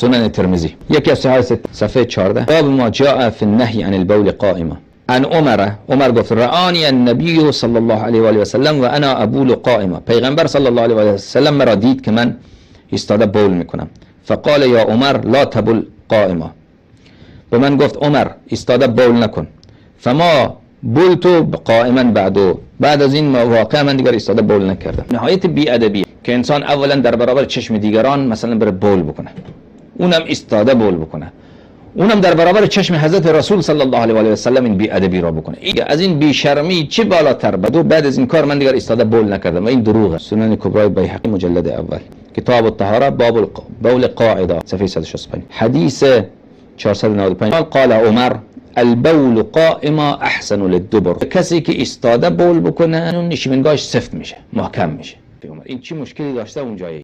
سنن ترمذی یکی از صفحه 14 باب ما جاء في النهي عن البول قائما. عن عمر گفت رآنی النبی صلی الله علیه و آله و سلم و انا ابول قائما. پیغمبر صلی الله علیه و آله و سلم مرا دید که من ایستاده بول میکنم. فقال یا عمر لا تبل قائما. به من گفت عمر ایستاده بول نکن. فما بولتو قائما بعد از این واقعا من دیگر ایستاده بول نکردم. نهایت بی‌ادبی که انسان اولا در برابر چشم دیگران مثلا بره بول بکنه، اونم ایستاده بول بکنه، اونم در برابر چشم حضرت رسول صلی الله علیه و آله و سلم این بی‌ادبی را بکنه. از این بی‌شرمی چه بالاتر؟ بعد از این کار من دیگر ایستاده بول نکردم و این دروغه. سنن کبرای بیهقی مجلد اول کتاب الطهاره باب بول قاعده صفحه 165 حدیث 495 قال عمر البول قائما احسن للدبر. کسی که ایستاده بول بکنه اون نشیمنگاهش سفت میشه، محکم میشه. این چی مشکلی داشته اونجایی؟